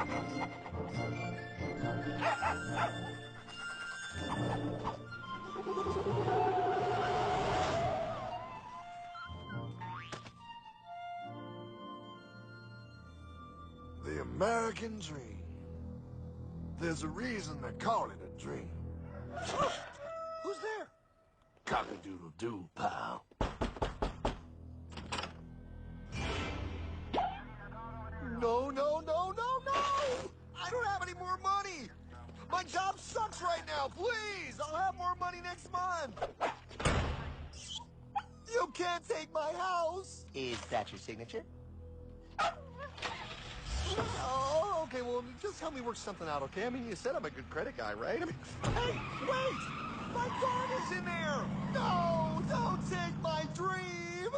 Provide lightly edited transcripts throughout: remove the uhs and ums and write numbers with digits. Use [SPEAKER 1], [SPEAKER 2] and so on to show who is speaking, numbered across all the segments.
[SPEAKER 1] The American dream. There's a reason they call it a dream.
[SPEAKER 2] Who's there?
[SPEAKER 1] Cock-a-doodle-doo, pal.
[SPEAKER 2] No, no, no, no, no! I don't have any more money! My job sucks right now, please! I'll have more money next month! You can't take my house!
[SPEAKER 3] Is that your signature?
[SPEAKER 2] Oh, okay, well, just help me work something out, okay? I mean, you said I'm a good credit guy, right? I mean, hey, wait! My dog is in there! No, don't take my dream!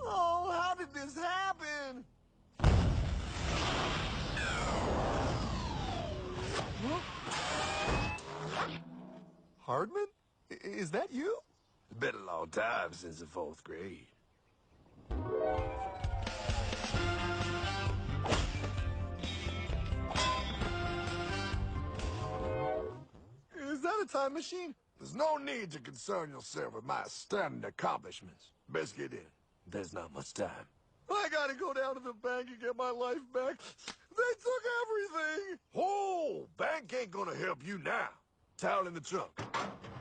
[SPEAKER 2] Oh, how did this happen? Hardman? Is that you?
[SPEAKER 1] It's been a long time since the 4th grade.
[SPEAKER 2] Is that a time machine?
[SPEAKER 1] There's no need to concern yourself with my stunning accomplishments. Best get in. There's not much time.
[SPEAKER 2] I gotta go down to the bank and get my life back. They took everything!
[SPEAKER 1] Oh, bank ain't gonna help you now. Towel in the trunk.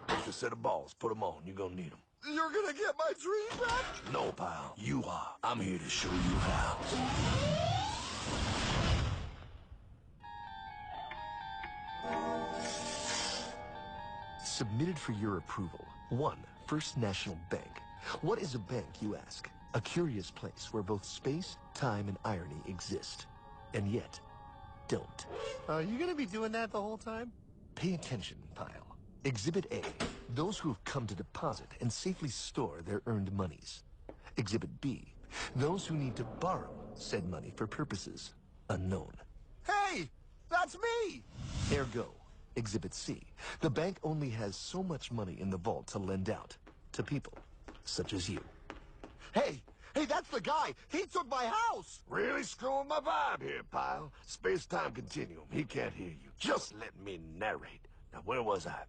[SPEAKER 1] Extra set of balls. Put them on. You're gonna need them.
[SPEAKER 2] You're gonna get my dream back?
[SPEAKER 1] No, pal. You are. I'm here to show you how.
[SPEAKER 4] Submitted for your approval. 1. First National Bank. What is a bank, you ask? A curious place where both space, time, and irony exist. And yet, don't.
[SPEAKER 2] Are you gonna be doing that the whole time?
[SPEAKER 4] Pay attention, pile. Exhibit A. Those who have come to deposit and safely store their earned monies. Exhibit B. Those who need to borrow said money for purposes unknown.
[SPEAKER 2] Hey! That's me!
[SPEAKER 4] Ergo, Exhibit C. The bank only has so much money in the vault to lend out to people such as you.
[SPEAKER 2] Hey! Hey, that's the guy! He took my house!
[SPEAKER 1] Really screwing my vibe here, pal. Space-time continuum. He can't hear you. Just let me narrate. Now, where was I?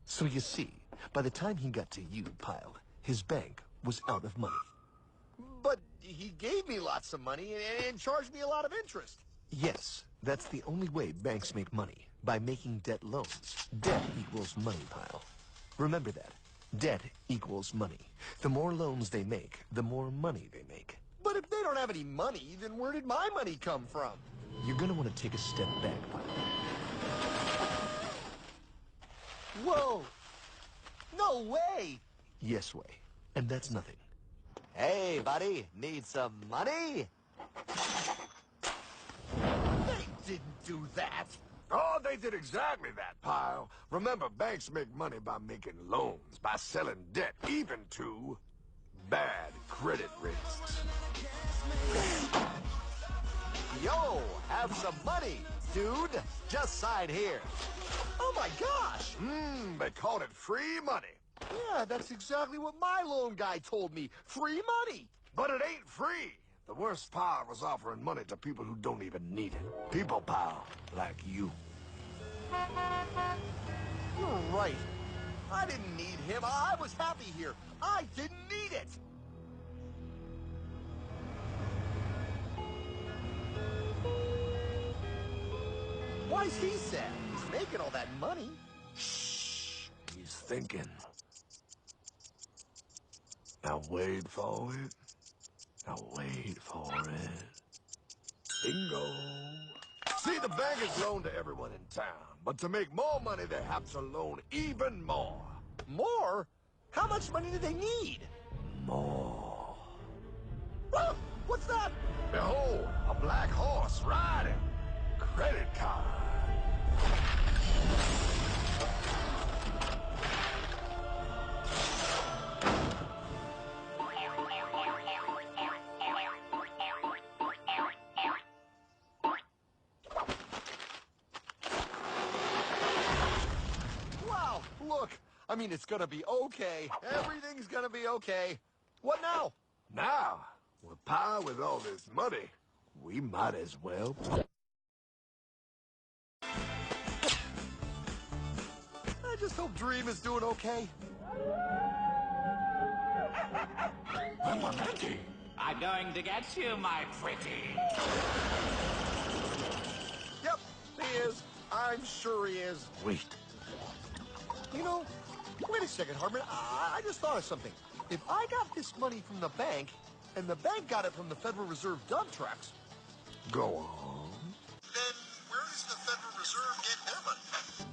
[SPEAKER 4] So you see, by the time he got to you, pile, his bank was out of money.
[SPEAKER 2] But he gave me lots of money and charged me a lot of interest.
[SPEAKER 4] Yes, that's the only way banks make money, by making debt loans. Debt equals money, pile. Remember that. Debt equals money. The more loans they make, the more money they make.
[SPEAKER 2] But if they don't have any money, then where did my money come from?
[SPEAKER 4] You're gonna want to take a step back, pile.
[SPEAKER 2] Whoa! No way!
[SPEAKER 4] Yes way. And that's nothing.
[SPEAKER 3] Hey, buddy, need some money?
[SPEAKER 2] They didn't do that!
[SPEAKER 1] Oh, they did exactly that, pal. Remember, banks make money by making loans, by selling debt, even to bad credit risks.
[SPEAKER 3] Yo, have some money, dude. Just sign here.
[SPEAKER 2] Oh my gosh!
[SPEAKER 1] They called it free money.
[SPEAKER 2] Yeah, that's exactly what my loan guy told me. Free money!
[SPEAKER 1] But it ain't free. The worst part was offering money to people who don't even need it. People, pal, like you.
[SPEAKER 2] You're right. I didn't need him. I was happy here. I didn't need it. Why's he sad? He's making all that money.
[SPEAKER 1] Shh. He's thinking. Now wait for it. Now wait for it. Bingo. See, the bank is loaned to everyone in town. But to make more money, they have to loan even more.
[SPEAKER 2] More? How much money do they need?
[SPEAKER 1] More.
[SPEAKER 2] Ah, what's that?
[SPEAKER 1] Behold, a black horse riding. Credit card.
[SPEAKER 2] Wow, look. I mean, it's gonna be okay. Everything's gonna be okay. What now?
[SPEAKER 1] Now, Well, Pa, with all this money, we might as well.
[SPEAKER 2] I just hope Dream is doing okay.
[SPEAKER 5] I'm going to get you, my pretty.
[SPEAKER 2] Yep, he is. I'm sure he is.
[SPEAKER 1] Wait.
[SPEAKER 2] You know, wait a second, Hartman. I just thought of something. If I got this money from the bank, and the bank got it from the Federal Reserve dump trucks,
[SPEAKER 1] Go on.
[SPEAKER 2] then where does the Federal Reserve get their money?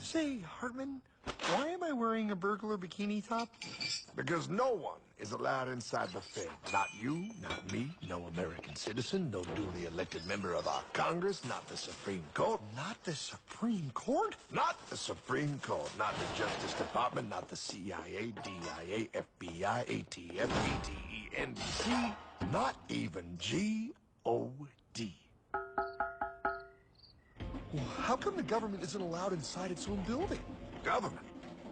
[SPEAKER 2] Say, Hartman, why am I wearing a burglar bikini top?
[SPEAKER 1] Because no one is allowed inside the Fed. Not you, not me, no American citizen, no duly elected member of our Congress, not the Supreme Court.
[SPEAKER 2] Not the Supreme Court?
[SPEAKER 1] Not the Supreme Court, not the Justice Department, not the CIA, DIA, FBI, ATF, ATE, NBC, not even G.O.D.
[SPEAKER 2] Well, how come the government isn't allowed inside its own building?
[SPEAKER 1] Government.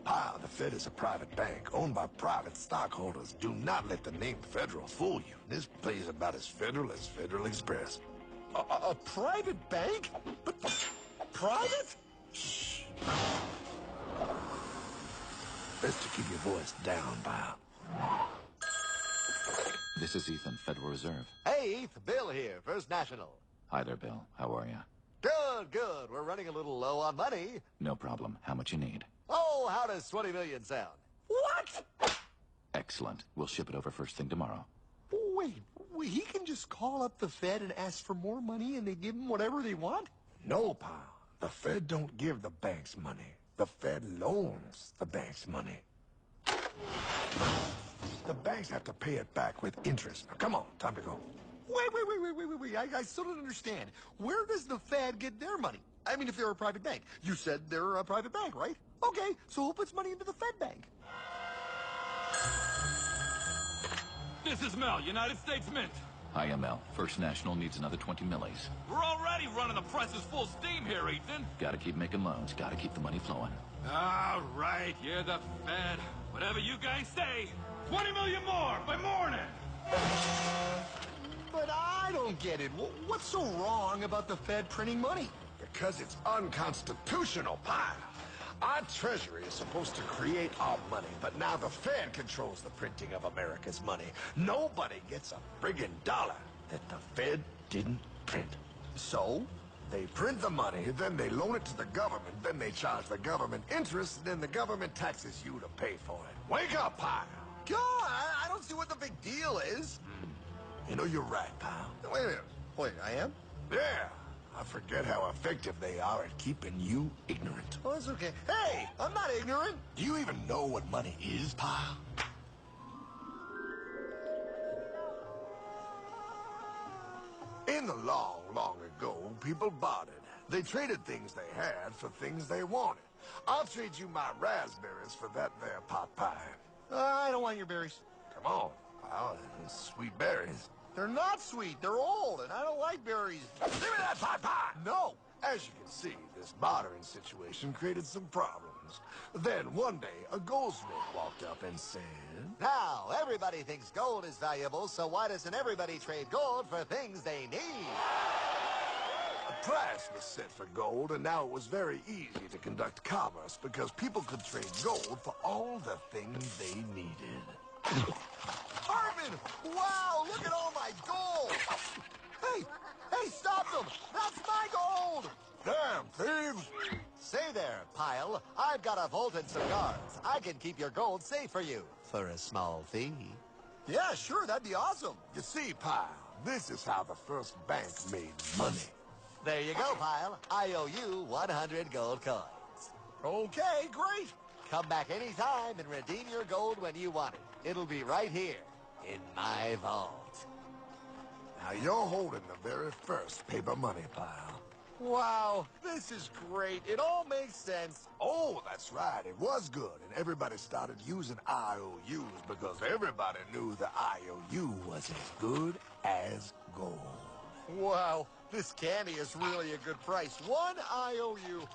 [SPEAKER 1] Pa, the Fed is a private bank owned by private stockholders. Do not let the name Federal fool you. This place is about as federal as Federal Express.
[SPEAKER 2] A private bank? But private?
[SPEAKER 1] Shh. Best to keep your voice down, Pa.
[SPEAKER 6] This is Ethan, Federal Reserve.
[SPEAKER 3] Hey, Eth, Bill here, First National.
[SPEAKER 6] Hi there, Bill. How are you?
[SPEAKER 3] Good, good. We're running a little low on money.
[SPEAKER 6] No problem. How much you need?
[SPEAKER 3] Oh, how does 20 million sound?
[SPEAKER 2] What?
[SPEAKER 6] Excellent. We'll ship it over first thing tomorrow.
[SPEAKER 2] Wait, he can just call up the Fed and ask for more money and they give him whatever they want?
[SPEAKER 1] No, Pa. The Fed don't give the banks money. The Fed loans the banks money. The banks have to pay it back with interest. Now, come on, time to go.
[SPEAKER 2] Wait. I still don't understand. Where does the Fed get their money? I mean, if they're a private bank. You said they're a private bank, right? Okay, so who puts money into the Fed bank?
[SPEAKER 7] This is Mel, United States Mint.
[SPEAKER 6] Hi, ML. First National needs another 20 millis.
[SPEAKER 7] We're already running the presses full steam here, Ethan.
[SPEAKER 6] Gotta keep making loans. Gotta keep the money flowing.
[SPEAKER 7] All right, you're the Fed. Whatever you guys say. 20 million more by morning.
[SPEAKER 2] But I don't get it. What's so wrong about the Fed printing money?
[SPEAKER 1] Because it's unconstitutional, Pa. Our Treasury is supposed to create our money, but now the Fed controls the printing of America's money. Nobody gets a friggin' dollar that the Fed didn't print.
[SPEAKER 2] So?
[SPEAKER 1] They print the money, then they loan it to the government, then they charge the government interest, and then the government taxes you to pay for it. Wake up, Pa!
[SPEAKER 2] God, I don't see what the big deal is.
[SPEAKER 1] You know, you're right, pal.
[SPEAKER 2] Wait a minute. Wait, I am?
[SPEAKER 1] Yeah. I forget how effective they are at keeping you ignorant.
[SPEAKER 2] Oh, that's okay. Hey, I'm not ignorant.
[SPEAKER 1] Do you even know what money is, pal? In the long, long ago, people bartered. They traded things they had for things they wanted. I'll trade you my raspberries for that there pot pie.
[SPEAKER 2] I don't want your berries.
[SPEAKER 1] Come on, pal. Sweet berries.
[SPEAKER 2] They're not sweet. They're old, and I don't like berries.
[SPEAKER 1] Give me that pot pie!
[SPEAKER 2] No.
[SPEAKER 1] As you can see, this bartering situation created some problems. Then one day, a goldsmith walked up and said,
[SPEAKER 3] Now, everybody thinks gold is valuable, so why doesn't everybody trade gold for things they need?
[SPEAKER 1] a price was set for gold, and now it was very easy to conduct commerce because people could trade gold for all the things they needed.
[SPEAKER 2] Hartman! Wow, look at all my gold! Hey, stop them! That's my gold!
[SPEAKER 1] Damn thieves!
[SPEAKER 3] Say there, Pile. I've got a vault and some guards. I can keep your gold safe for you. For a small fee.
[SPEAKER 2] Yeah, sure, that'd be awesome.
[SPEAKER 1] You see, Pile, this is how the first bank made money.
[SPEAKER 3] There you go, Pile. I owe you 100 gold coins.
[SPEAKER 2] Okay, great.
[SPEAKER 3] Come back anytime and redeem your gold when you want it. It'll be right here in my vault.
[SPEAKER 1] Now you're holding the very first paper money, Pile.
[SPEAKER 2] Wow, this is great. It all makes sense.
[SPEAKER 1] Oh, that's right. It was good, and everybody started using IOUs because everybody knew the IOU was as good as gold.
[SPEAKER 2] Wow, this candy is really a good price. 1 IOU.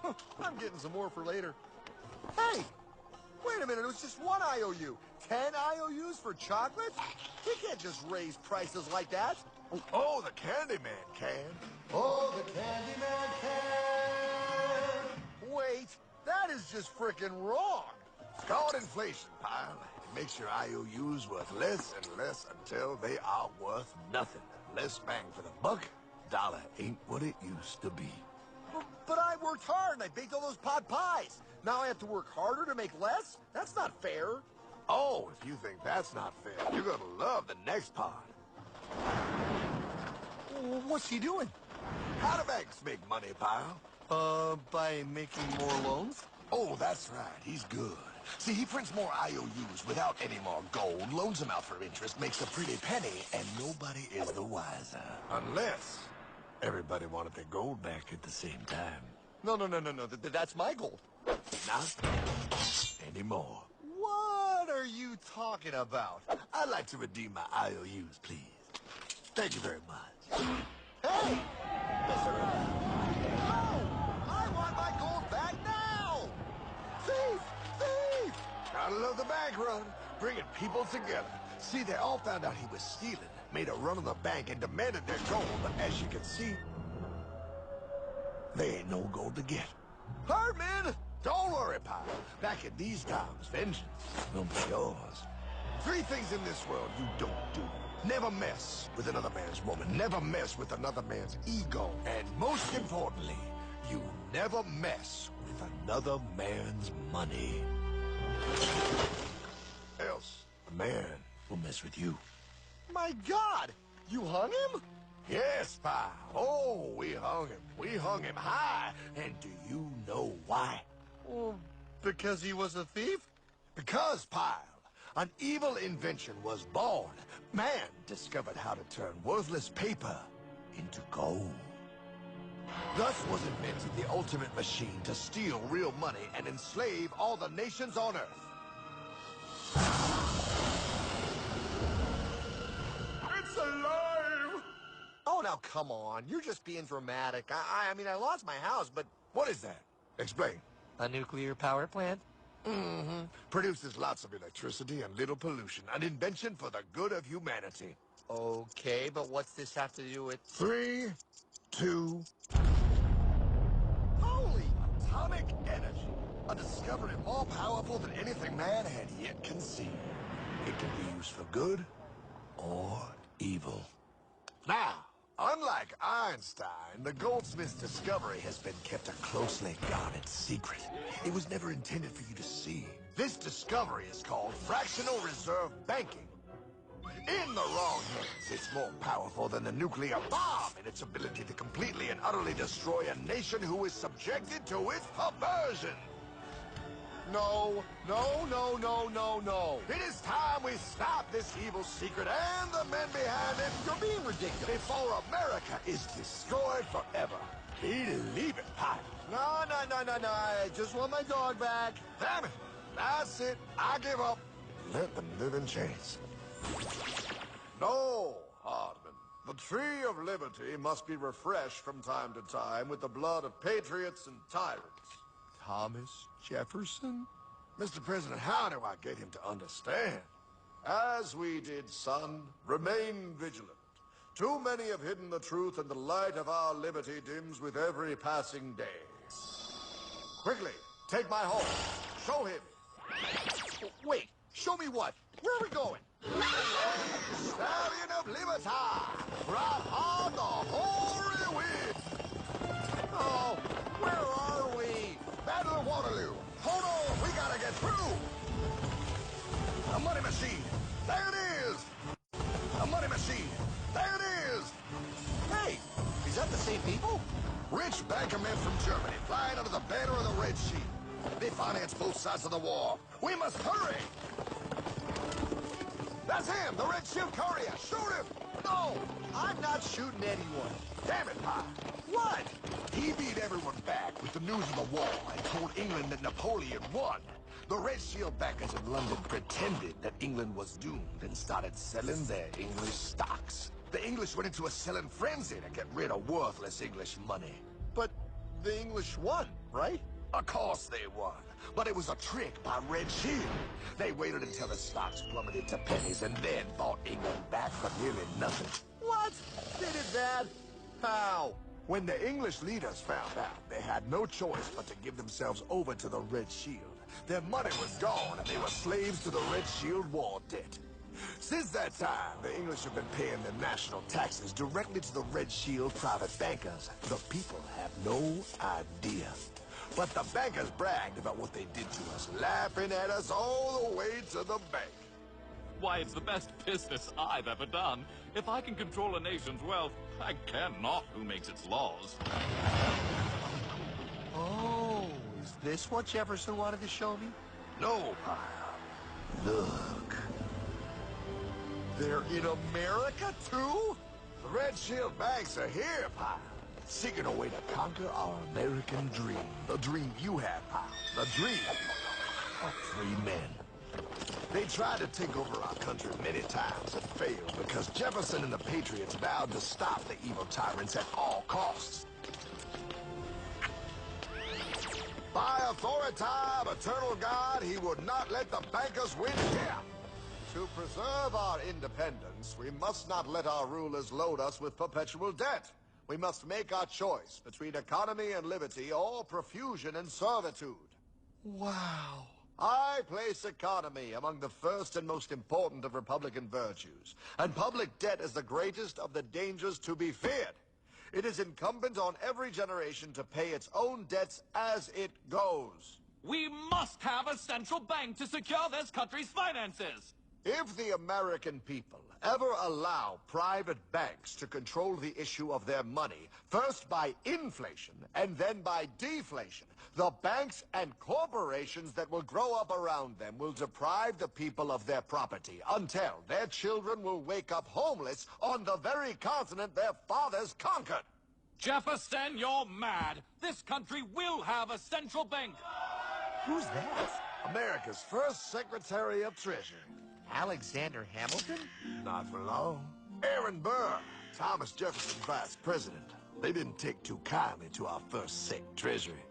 [SPEAKER 2] I'm getting some more for later. Hey, Wait a minute, it was just one IOU. 10 IOUs for chocolate? He can't just raise prices like that.
[SPEAKER 1] Oh, the Candyman can.
[SPEAKER 2] Oh, the Candyman can. Wait, that is just frickin' wrong.
[SPEAKER 1] It's called inflation, pal. It makes your IOUs worth less and less until they are worth nothing. Less bang for the buck. Dollar ain't what it used to be.
[SPEAKER 2] But I worked hard and I baked all those pot pies. Now I have to work harder to make less? That's not fair.
[SPEAKER 1] Oh, if you think that's not fair, you're gonna love the next part.
[SPEAKER 2] What's he doing?
[SPEAKER 1] How do banks make money, pal?
[SPEAKER 2] By making more loans?
[SPEAKER 1] Oh, that's right. He's good. See, he prints more IOUs without any more gold, loans them out for interest, makes a pretty penny, and nobody is the wiser. Unless everybody wanted their gold back at the same time.
[SPEAKER 2] No. That's my gold.
[SPEAKER 1] Not anymore.
[SPEAKER 2] What are you talking about?
[SPEAKER 1] I'd like to redeem my IOUs, please. Thank you very much.
[SPEAKER 2] Hey! Mess around. No! I want my gold back now! Thief! Thief!
[SPEAKER 1] Gotta love the bank run, bringing people together. See, they all found out he was stealing, made a run on the bank, and demanded their gold, but as you can see, there ain't no gold to get. Herdman! Don't worry, pal. Back in these times, vengeance will be yours. 3 things in this world you don't do. Never mess with another man's woman. Never mess with another man's ego. And most importantly, you never mess with another man's money. Else, a man will mess with you.
[SPEAKER 2] My God! You hung him?
[SPEAKER 1] Yes, pal. Oh, we hung him. We hung him high. And do you know why?
[SPEAKER 2] Well, because he was a thief?
[SPEAKER 1] Because, pal, an evil invention was born. Man discovered how to turn worthless paper into gold. Thus was invented the ultimate machine to steal real money and enslave all the nations on Earth. It's alive!
[SPEAKER 2] Oh, now come on. You're just being dramatic. I mean, I lost my house, but...
[SPEAKER 1] What is that? Explain.
[SPEAKER 2] A nuclear power plant?
[SPEAKER 1] Mm-hmm. Produces lots of electricity and little pollution. An invention for the good of humanity.
[SPEAKER 2] Okay, but what's this have to do with...
[SPEAKER 1] 3, 2...
[SPEAKER 2] Holy!
[SPEAKER 1] Atomic energy. A discovery more powerful than anything man had yet conceived. It can be used for good or evil. Now, unlike Einstein, the goldsmith's discovery has been kept a closely guarded secret. It was never intended for you to see. This discovery is called fractional reserve banking. In the wrong hands, it's more powerful than the nuclear bomb in its ability to completely and utterly destroy a nation who is subjected to its perversion.
[SPEAKER 2] No.
[SPEAKER 1] It is time we stop this evil secret and the men behind it.
[SPEAKER 2] You're being ridiculous.
[SPEAKER 1] Before America is destroyed forever. Believe it, Pop.
[SPEAKER 2] No. I just want my dog back.
[SPEAKER 1] Damn it. That's it. I give up. Let them live in chains. No, Hardman. The tree of liberty must be refreshed from time to time with the blood of patriots and tyrants. Thomas Jefferson? Mr. President, how do I get him to understand? As we did, son, remain vigilant. Too many have hidden the truth, and the light of our liberty dims with every passing day. Quickly, take my horse. Show him.
[SPEAKER 2] Wait, show me what? Where are we going?
[SPEAKER 1] Stallion of Liberty! Right on the hoary wind!
[SPEAKER 2] Oh, where are we?
[SPEAKER 1] Battle of Waterloo! Hold on, we gotta get through! A money machine! There it is! A money machine! There it is!
[SPEAKER 2] Hey, is that the same people?
[SPEAKER 1] Rich banker men from Germany flying under the banner of the Red Sheet. They finance both sides of the war. We must hurry! That's him, the Red Shield courier! Shoot him!
[SPEAKER 2] No, I'm not shooting anyone.
[SPEAKER 1] Damn it, Pop!
[SPEAKER 2] What?
[SPEAKER 1] He beat everyone back with the news of the war and told England that Napoleon won. The Red Shield backers in London pretended that England was doomed and started selling their English stocks. The English went into a selling frenzy to get rid of worthless English money.
[SPEAKER 2] But the English won, right?
[SPEAKER 1] Of course they won. But it was a trick by Red Shield. They waited until the stocks plummeted to pennies and then bought England back for nearly nothing.
[SPEAKER 2] What? They did that? How?
[SPEAKER 1] When the English leaders found out, they had no choice but to give themselves over to the Red Shield. Their money was gone, and they were slaves to the Red Shield war debt. Since that time, the English have been paying their national taxes directly to the Red Shield private bankers. The people have no idea. But the bankers bragged about what they did to us, laughing at us all the way to the bank.
[SPEAKER 7] Why, it's the best business I've ever done. If I can control a nation's wealth, I care not who makes its laws.
[SPEAKER 2] Oh, is this what Jefferson wanted to show me?
[SPEAKER 1] No, Pyle. Look.
[SPEAKER 2] They're in America, too?
[SPEAKER 1] The Red Shield banks are here, Pyle. Seeking a way to conquer our American dream. The dream you have, Pyle. The dream of free men. They tried to take over our country many times and failed because Jefferson and the Patriots vowed to stop the evil tyrants at all costs. By authority of eternal God, he would not let the bankers win here.
[SPEAKER 2] To preserve our independence, we must not let our rulers load us with perpetual debt. We must make our choice between economy and liberty or profusion and servitude.
[SPEAKER 1] Wow.
[SPEAKER 2] I place economy among the first and most important of Republican virtues, and public debt is the greatest of the dangers to be feared. It is incumbent on every generation to pay its own debts as it goes.
[SPEAKER 7] We must have a central bank to secure this country's finances.
[SPEAKER 2] If the American people ever allow private banks to control the issue of their money, first by inflation and then by deflation, the banks and corporations that will grow up around them will deprive the people of their property until their children will wake up homeless on the very continent their fathers conquered.
[SPEAKER 7] Jefferson, you're mad. This country will have a central bank.
[SPEAKER 2] Who's that?
[SPEAKER 1] America's first Secretary of Treasury.
[SPEAKER 2] Alexander Hamilton?
[SPEAKER 1] Not for long. Aaron Burr, Thomas Jefferson's vice president. They didn't take too kindly to our first sec treasury.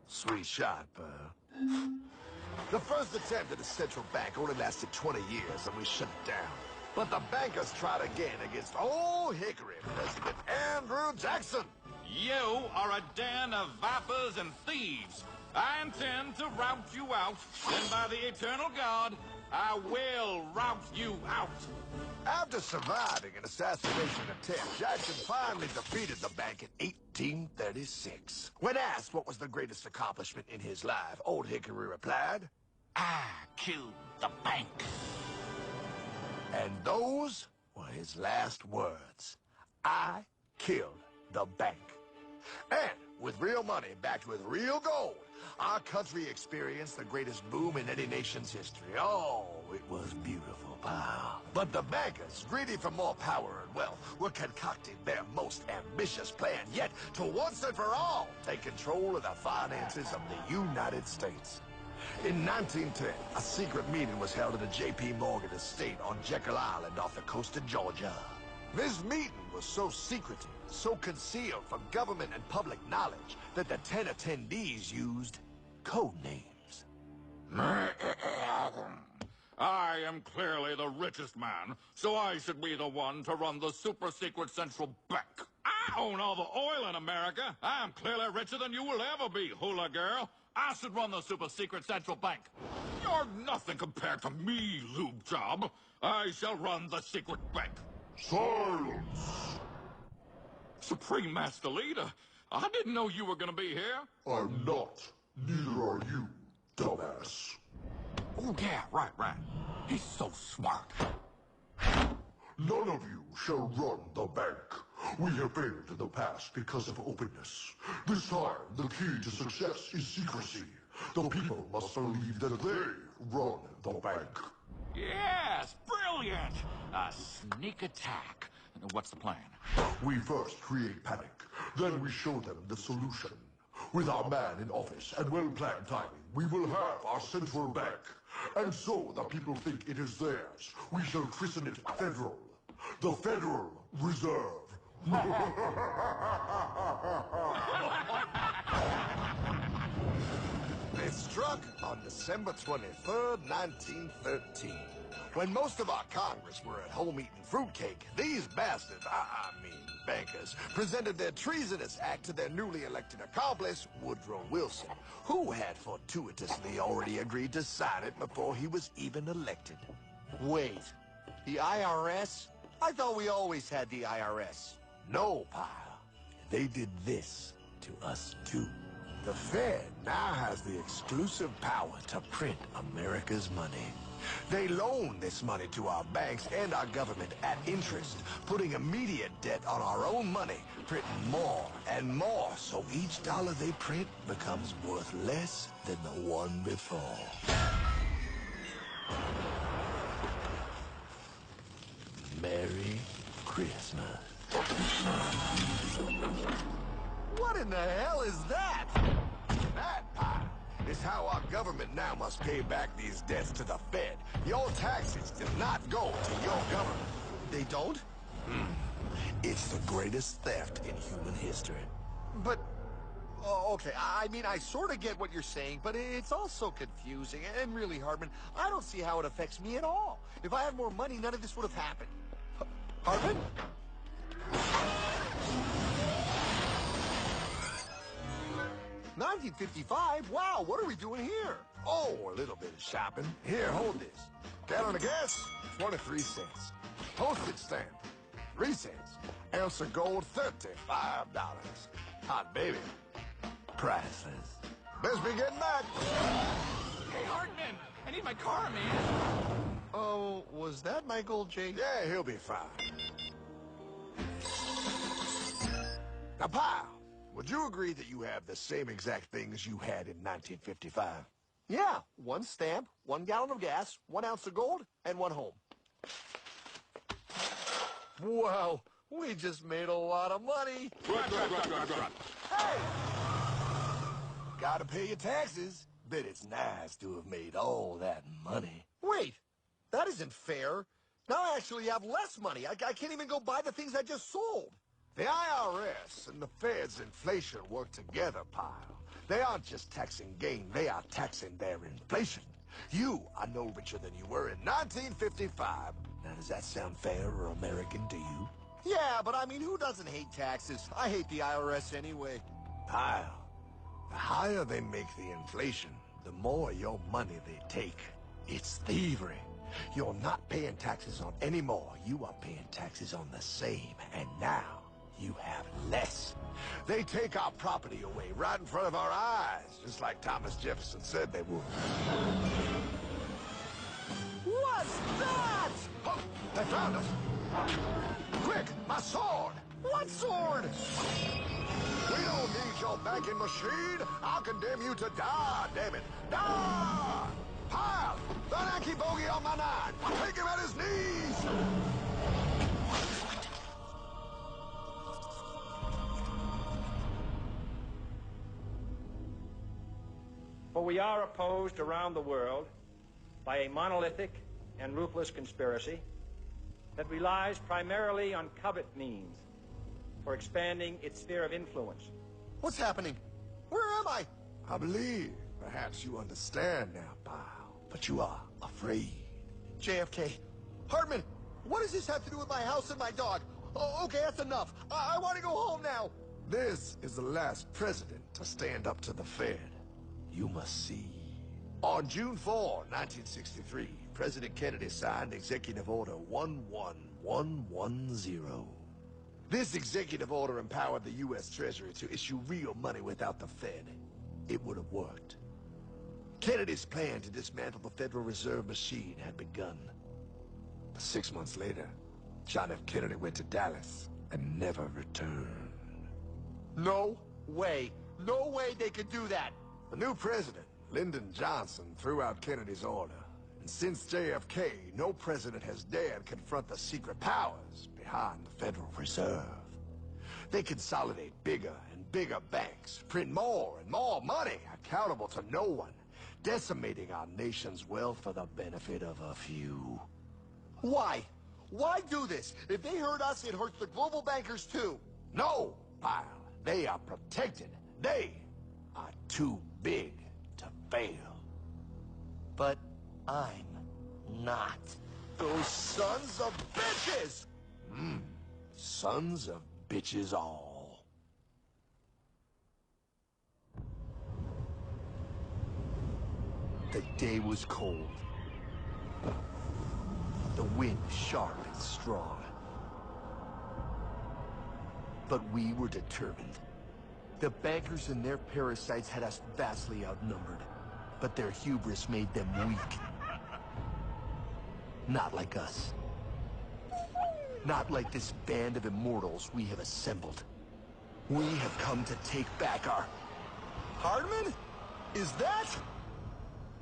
[SPEAKER 1] Sweet shot, Burr. The first attempt at a central bank only lasted 20 years, and we shut it down. But the bankers tried again against Old Hickory President Andrew Jackson.
[SPEAKER 7] You are a den of vipers and thieves. I intend to rout you out, and by the eternal God, I will rout you out.
[SPEAKER 1] After surviving an assassination attempt, Jackson finally defeated the bank in 1836. When asked what was the greatest accomplishment in his life, Old Hickory replied,
[SPEAKER 5] I killed the bank.
[SPEAKER 1] and those were his last words. I killed the bank. And with real money backed with real gold, our country experienced the greatest boom in any nation's history. Oh, it was beautiful, pal. But the bankers, greedy for more power and wealth, were concocting their most ambitious plan yet to once and for all take control of the finances of the United States. In 1910, a secret meeting was held at a J.P. Morgan estate on Jekyll Island off the coast of Georgia. This meeting was so secretive, so concealed from government and public knowledge, that the 10 attendees used code names.
[SPEAKER 7] I am clearly the richest man, so I should be the one to run the super-secret central bank. I own all the oil in America. I am clearly richer than you will ever be, hula girl. I should run the super-secret central bank. You're nothing compared to me, lube job. I shall run the secret bank.
[SPEAKER 1] Silence!
[SPEAKER 7] Supreme Master Leader, I didn't know you were gonna be here.
[SPEAKER 1] I'm not. Neither are you, dumbass.
[SPEAKER 7] Oh, yeah, right. He's so smart.
[SPEAKER 8] None of you shall run the bank. We have failed in the past because of openness. This time, the key to success is secrecy. The people must believe that they run the bank.
[SPEAKER 7] Yes, brilliant! A sneak attack. What's the plan?
[SPEAKER 8] We first create panic, then we show them the solution. With our man in office and well-planned timing, we will have our central bank. And so the people think it is theirs. We shall christen it Federal. The Federal Reserve.
[SPEAKER 2] It struck on December 23rd, 1913. When most of our Congress were at home eating fruitcake, these bastards, I mean bankers, presented their treasonous act to their newly elected accomplice, Woodrow Wilson, who had fortuitously already agreed to sign it before he was even elected.
[SPEAKER 3] Wait, the IRS? I thought we always had the IRS.
[SPEAKER 2] No, pal. They did this to us too. The Fed now has the exclusive power to print America's money. They loan this money to our banks and our government at interest, putting immediate debt on our own money, printing more and more, so each dollar they print becomes worth less than the one before. Merry Christmas.
[SPEAKER 3] What in the hell is that?
[SPEAKER 2] That, pal, is how our government now must pay back these debts to the Fed. Your taxes do not go to your government.
[SPEAKER 3] They don't?
[SPEAKER 2] It's the greatest theft in human history.
[SPEAKER 3] But, oh, okay, I mean, I sort of get what you're saying, but it's also confusing. And really, Hartman, I don't see how it affects me at all. If I had more money, none of this would have happened. Hartman? 1955? Wow, what are we doing here?
[SPEAKER 2] Oh, a little bit of shopping. Here, hold this. Gallon of gas, 23 cents. Postage stamp, 3 cents. Ounce of gold, $35. Hot baby, priceless. Best be getting back.
[SPEAKER 5] Hey, Hartman! I need my car, man!
[SPEAKER 3] Oh, was that Michael J?
[SPEAKER 2] Yeah, he'll be fine. Now, pal, would you agree that you have the same exact things you had in 1955?
[SPEAKER 3] Yeah, 1 stamp, 1 gallon of gas, 1 ounce of gold, and 1 home. Wow, we just made a lot of money.
[SPEAKER 2] Hey! Gotta pay your taxes. Bet it's nice to have made all that money.
[SPEAKER 3] Wait, that isn't fair. Now I actually have less money. I can't even go buy the things I just sold.
[SPEAKER 2] The IRS and the Fed's inflation work together, pal. They aren't just taxing gain, they are taxing their inflation. You are no richer than you were in 1955. Now, does that sound fair or American to you?
[SPEAKER 3] Yeah, but I mean, who doesn't hate taxes? I hate the IRS anyway.
[SPEAKER 2] Pal, the higher they make the inflation, the more your money they take. It's thievery. You're not paying taxes on any more. You are paying taxes on the same. And now, you have less. They take our property away right in front of our eyes, just like Thomas Jefferson said they would.
[SPEAKER 3] What's that?
[SPEAKER 2] Oh, they found us. Quick, my sword.
[SPEAKER 3] What sword?
[SPEAKER 2] We don't need your banking machine. I'll condemn you to die, damn it. Die! Pile! The Yankee bogey on my 9. Take him at his knees!
[SPEAKER 9] For we are opposed around the world by a monolithic and ruthless conspiracy that relies primarily on covert means for expanding its sphere of influence.
[SPEAKER 3] What's happening? Where am I?
[SPEAKER 2] I believe perhaps you understand now, pal, but you are afraid.
[SPEAKER 3] JFK. Hartman, what does this have to do with my house and my dog? Oh, okay, that's enough. I want to go home now.
[SPEAKER 2] This is the last president to stand up to the Fed. You must see. On June 4, 1963, President Kennedy signed Executive Order 11110. This executive order empowered the U.S. Treasury to issue real money without the Fed. It would have worked. Kennedy's plan to dismantle the Federal Reserve machine had begun. But 6 months later, John F. Kennedy went to Dallas and never returned.
[SPEAKER 3] No way. No way they could do that.
[SPEAKER 2] The new president, Lyndon Johnson, threw out Kennedy's order. And since JFK, no president has dared confront the secret powers behind the Federal Reserve. They consolidate bigger and bigger banks, print more and more money, accountable to no one, decimating our nation's wealth for the benefit of a few.
[SPEAKER 3] Why? Why do this? If they hurt us, it hurts the global bankers too.
[SPEAKER 2] No, pal. They are protected. They are too big to
[SPEAKER 3] fail.
[SPEAKER 4] But I'm not.
[SPEAKER 3] Those sons of bitches!
[SPEAKER 1] Sons of bitches all.
[SPEAKER 4] The day was cold. The wind sharp and strong. But we were determined. The bankers and their parasites had us vastly outnumbered, but their hubris made them weak. Not like us. Not like this band of immortals we have assembled. We have come to take back our...
[SPEAKER 3] Hardman? Is that?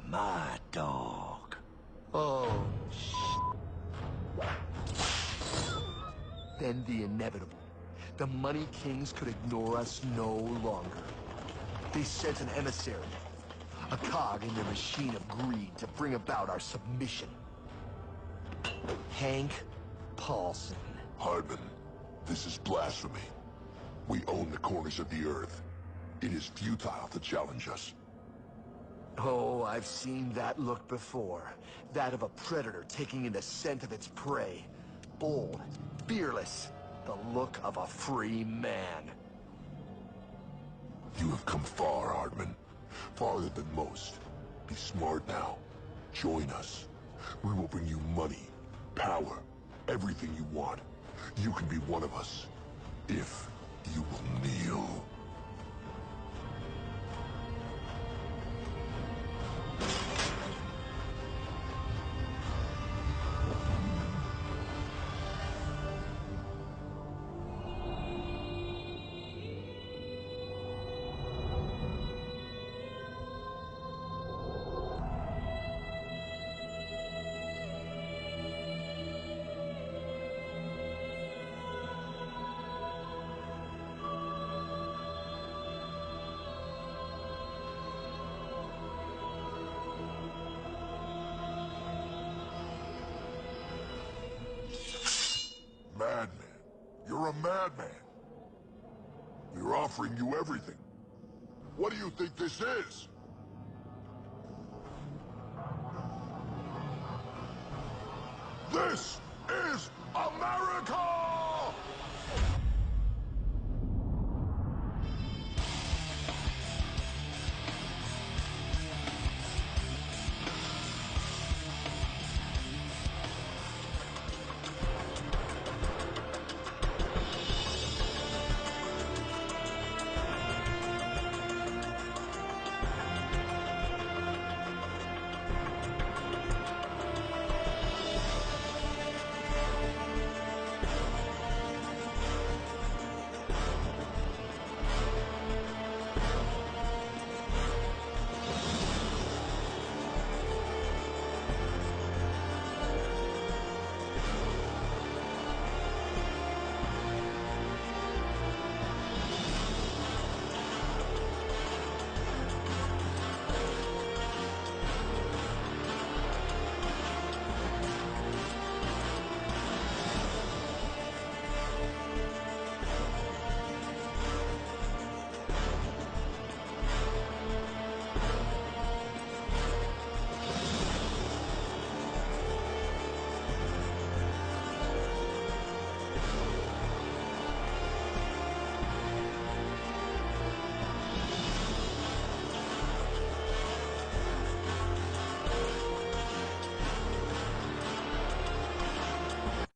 [SPEAKER 1] My dog.
[SPEAKER 4] Oh, Then the inevitable. The Money Kings could ignore us no longer. They sent an emissary, a cog in their machine of greed to bring about our submission. Hank Paulson.
[SPEAKER 8] Hardman, this is blasphemy. We own the corners of the earth. It is futile to challenge us.
[SPEAKER 4] Oh, I've seen that look before. That of a predator taking in the scent of its prey. Bold, fearless, the look of a free man.
[SPEAKER 8] You have come far, Hardman. Farther than most. Be smart now. Join us. We will bring you money, power, everything you want. You can be one of us, if you will kneel. Madman. You're a madman. We're offering you everything. What do you think this is? This